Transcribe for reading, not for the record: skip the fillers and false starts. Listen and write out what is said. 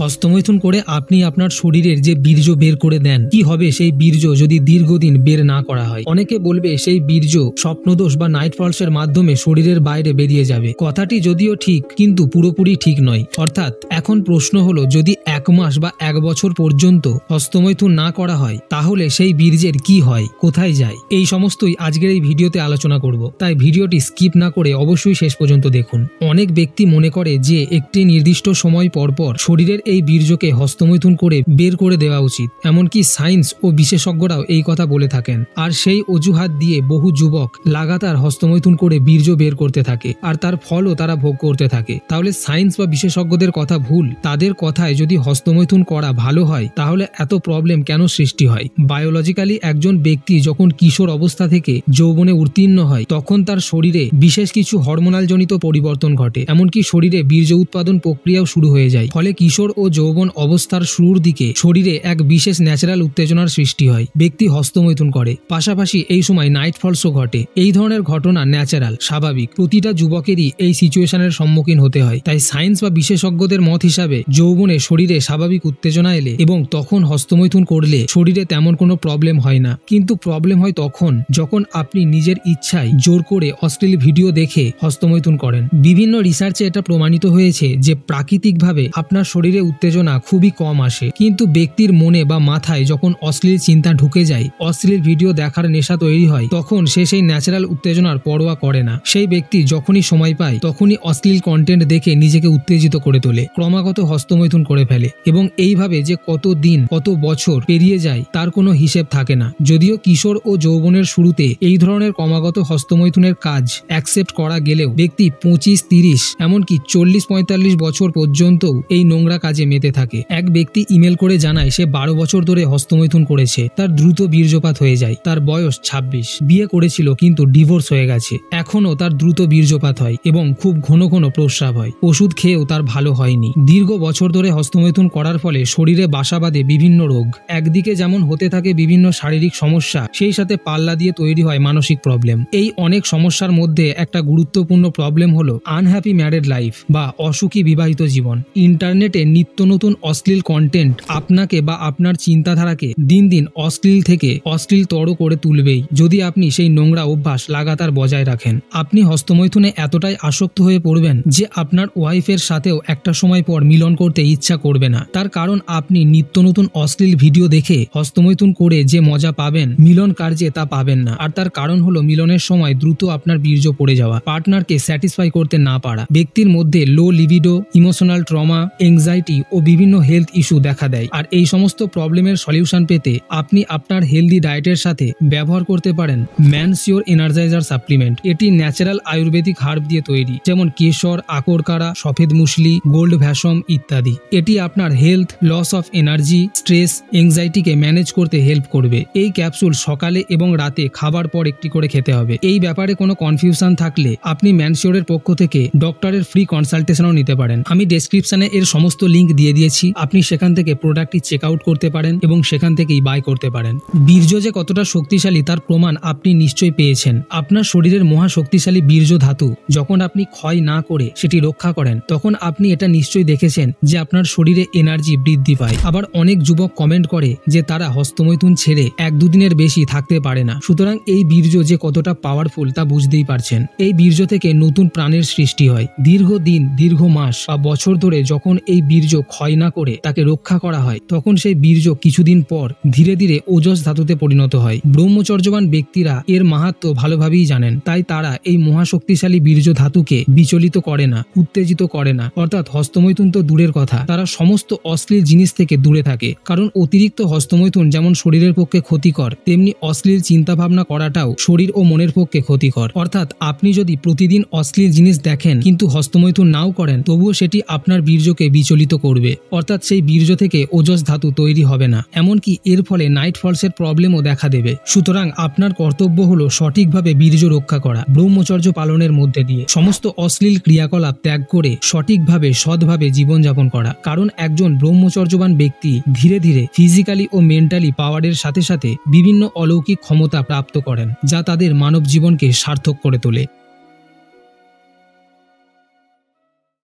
হস্তমৈথুন করে আপনি আপনার শরীরের যে বীর্য বের করে দেন, কি হবে সেই বীর্য যদি দীর্ঘদিন বের না করা হয়? অনেকে বলবে সেই বীর্য স্বপ্নদোষ বা নাইট ফলসের মাধ্যমে শরীরের বাইরে বেরিয়ে যাবে। কথাটি যদিও ঠিক, কিন্তু পুরোপুরি ঠিক নয়। অর্থাৎ এখন প্রশ্ন হলো, যদি 1 মাস বা 1 বছর পর্যন্ত হস্তমৈথুন না করা হয়, তাহলে সেই বীর্যের কি হয়, কোথায় যায়? এই সমস্তই আজকের এই ভিডিওতে আলোচনা করব, তাই ভিডিওটি স্কিপ না করে অবশ্যই শেষ পর্যন্ত দেখুন। অনেক ব্যক্তি মনে করে যে একটি নির্দিষ্ট সময় পরপর শরীরের এই বীর্যকে হস্তমৈথুন করে বের করে দেওয়া উচিত। এমনকি সায়েন্স ও বিশেষজ্ঞরাও এই কথা বলে থাকেন। আর সেই অজুহাত দিয়ে বহু যুবক লাগাতার হস্তমৈথুন করে বীর্য বের করতে থাকে, আর তার ফলও তারা ভোগ করতে থাকে। তাহলে সায়েন্স বা বিশেষজ্ঞদের কথা ভুল? তাদের কথায় যদি হস্তমৈথুন করা ভালো হয়, তাহলে এত প্রবলেম কেন সৃষ্টি হয়? বায়োলজিক্যালি একজন ব্যক্তি যখন কিশোর অবস্থা থেকে যৌবনে উত্তীর্ণ হয়, তখন তার শরীরে বিশেষ কিছু হরমোনাল জনিত পরিবর্তন ঘটে। এমনকি শরীরে বীর্য উৎপাদন প্রক্রিয়াও শুরু হয়ে যায়। ফলে কিশোর ও যৌবন অবস্থার শুরুর দিকে শরীরে এক বিশেষ ন্যাচারাল উত্তেজনার সৃষ্টি হয়। ব্যক্তি হস্তমৈথুন করে, পাশাপাশি এই সময় নাইট ফলসও ঘটে। এই ধরনের ঘটনা ন্যাচারাল, স্বাভাবিক। প্রতিটা যুবকেরই এই সিচুয়েশনের সম্মুখীন হতে হয়। তাই সায়েন্স বা বিশেষজ্ঞদের মত হিসাবে যৌবনে শরীরে স্বাভাবিক উত্তেজনা এলে এবং তখন হস্তমৈথুন করলে শরীরে তেমন কোনো প্রবলেম হয় না। কিন্তু প্রবলেম হয় তখন যখন আপনি নিজের ইচ্ছায় জোর করে অশ্লীল ভিডিও দেখে হস্তমৈথুন করেন। বিভিন্ন রিসার্চে এটা প্রমাণিত হয়েছে যে প্রাকৃতিকভাবে আপনার শরীরে উত্তেজনা খুবই কম আসে, কিন্তু ব্যক্তির মনে বা মাথায় যখন অশ্লীল চিন্তা ঢুকে যায়, অশ্লীল ভিডিও দেখার নেশা তৈরি হয়, তখন সে সেই ন্যাচারাল উত্তেজনার পরোয়া করে না। সেই ব্যক্তি যখনই সময় পায় তখনই অশ্লীল কন্টেন্ট দেখে নিজেকে উত্তেজিত করে তোলে, ক্রমাগত হস্তমৈথুন করে ফেলে, এবং এইভাবে যে কত দিন কত বছর পেরিয়ে যায় তার কোনো হিসেব থাকে না। যদিও কিশোর ও যৌবনের শুরুতে এই ধরনের ক্রমাগত হস্তমৈথুনের কাজ অ্যাকসেপ্ট করা গেলেও ব্যক্তি 25-30 এমনকি 40-45 বছর পর্যন্ত এই নোংরা কাজে মেতে থাকে। এক ব্যক্তি ইমেল করে জানায় সে 12 বছর ধরে হস্তমৈথুন করেছে। তার দ্রুত বীর্যপাত হয়ে যায়। তার বয়স 26, বিয়ে করেছিল কিন্তু ডিভোর্স হয়ে গেছে। এখনও তার দ্রুত বীর্যপাত হয় এবং খুব ঘন ঘন প্রস্রাব হয়। ওষুধ খেয়েও তার ভালো হয়নি। দীর্ঘ বছর ধরে হস্তমৈথুন করার ফলে শরীরে বাসা বাঁধে বিভিন্ন রোগ। একদিকে যেমন হতে থাকে বিভিন্ন শারীরিক সমস্যা, সেই সাথে পাল্লা দিয়ে তৈরি হয় মানসিক প্রবলেম। এই অনেক সমস্যার মধ্যে একটা গুরুত্বপূর্ণ প্রবলেম হলো আনহ্যাপি ম্যারেড লাইফ বা অসুখী বিবাহিত জীবন। ইন্টারনেটে নিত্য নতুন অশ্লীল কন্টেন্ট আপনাকে বা আপনার চিন্তাধারাকে দিন দিন অশ্লীল থেকে অশ্লীলতর করে তুলবেই, যদি আপনি সেই নোংরা অভ্যাস লাগাতার বজায় রাখেন। আপনি হস্তমৈথুনে এতটাই আসক্ত হয়ে পড়বেন যে আপনার ওয়াইফের সাথেও একটা সময় পর মিলন করতে ইচ্ছা করবে না। তার কারণ আপনি নিত্য নতুন অশ্লীল ভিডিও দেখে হস্তমৈথুন করে যে মজা পাবেন, মিলন কার্যে তা পাবেন না। আর তার কারণ হলো মিলনের সময় দ্রুত আপনার বীর্য পড়ে যাওয়া, পার্টনারকে স্যাটিসফাই করতে না পারা। ব্যক্তির মধ্যে লো লিবিডো, ইমোশনাল ট্রমা, এংজাইটি ও বিভিন্ন হেলথ ইস্যু দেখা দেয়। আর এই সমস্ত প্রবলেমের সলিউশন পেতে আপনি আপনার হেলদি ডায়েটের সাথে ব্যবহার করতে পারেন ম্যানসিওর এনার্জাইজার সাপ্লিমেন্ট। এটি ন্যাচারাল আয়ুর্বেদিক হার্ব দিয়ে তৈরি, যেমন কেশর, আকরকারা, সফেদ মুসলি, গোল্ড ভ্যাসম ইত্যাদি। এটি আপনার health, loss of energy, stress, এংজাইটিকে ম্যানেজ করতে হেল্প করবে। এই ক্যাপসুল সকালে এবং রাতে খাবার পর একটি করে খেতে হবে। এই ব্যাপারে কোনো কনফিউশন থাকলে আপনি ম্যানসিওরের পক্ষ থেকে ডক্টরের ফ্রি কনসালটেশনও নিতে পারেন। আমি ডেসক্রিপশনে এর সমস্ত লিঙ্ক দিয়ে দিয়েছি, আপনি সেখান থেকে প্রোডাক্টটি চেক আউট করতে পারেন এবং সেখান থেকেই বাই করতে পারেন। বীর্য যে কতটা শক্তিশালী তার প্রমাণ আপনি নিশ্চয়ই পেয়েছেন। আপনার শরীরের মহা শক্তিশালী বীর্য ধাতু যখন আপনি ক্ষয় না করে সেটি রক্ষা করেন, তখন আপনি এটা নিশ্চয়ই দেখেছেন যে আপনার শরীরে এনার্জি বৃদ্ধি পায়। আবার অনেক যুবক কমেন্ট করে যে তারা হস্তমৈথুন ছেড়ে 1-2 দিনের বেশি থাকতে পারে না। সুতরাং এই বীর্য যে কতটা পাওয়ারফুল তা বুঝতেই পারছেন। এই বীর্য থেকে নতুন প্রাণের সৃষ্টি হয়। দীর্ঘ দিন, দীর্ঘ মাস বা বছর ধরে যখন এই বীর্য ক্ষয় না করে তাকে রক্ষা করা হয়, তখন সেই বীর্য কিছুদিন পর ধীরে ধীরে ওজস ধাতুতে পরিণত হয়। ব্রহ্মচর্যবান ব্যক্তিরা এর মাহাত্ম্য ভালোভাবেই জানেন, তাই তারা এই মহাশক্তিশালী বীর্য ধাতুকে বিচলিত করে না, উত্তেজিত করে না। অর্থাৎ হস্তমৈথুন তো দূরের কথা, তারা সমস্ত অশ্লীল জিনিস থেকে দূরে থাকে। কারণ অতিরিক্ত হস্তমৈথুন যেমন শরীরের পক্ষে ক্ষতিকর, তেমনি অশ্লীল চিন্তাভাবনা করাটাও শরীর ও মনের পক্ষে ক্ষতিকর। অর্থাৎ আপনি যদি প্রতিদিন অশ্লীল জিনিস দেখেন কিন্তু হস্তমৈথুন নাও করেন, তবুও সেটি আপনার বীর্যকে বিচলিত করবে। অর্থাৎ সেই বীর্য থেকে ওজস ধাতু তৈরি হবে না। এমনকি এর ফলে নাইট ফলসের প্রবলেমও দেখা দেবে। সুতরাং আপনার কর্তব্য হলো সঠিকভাবে বীর্য রক্ষা করা, ব্রহ্মচর্য পালনের মধ্যে দিয়ে সমস্ত অশ্লীল ক্রিয়াকলাপ ত্যাগ করে সঠিকভাবে সৎভাবে জীবনযাপন করা। কারণ একজন ব্রহ্মচর্যবান ব্যক্তি ধীরে ধীরে ফিজিক্যালি ও মেন্টালি পাওয়ারের সাথে সাথে বিভিন্ন অলৌকিক ক্ষমতা প্রাপ্ত করেন, যা তাদের মানব জীবনকে সার্থক করে তোলে।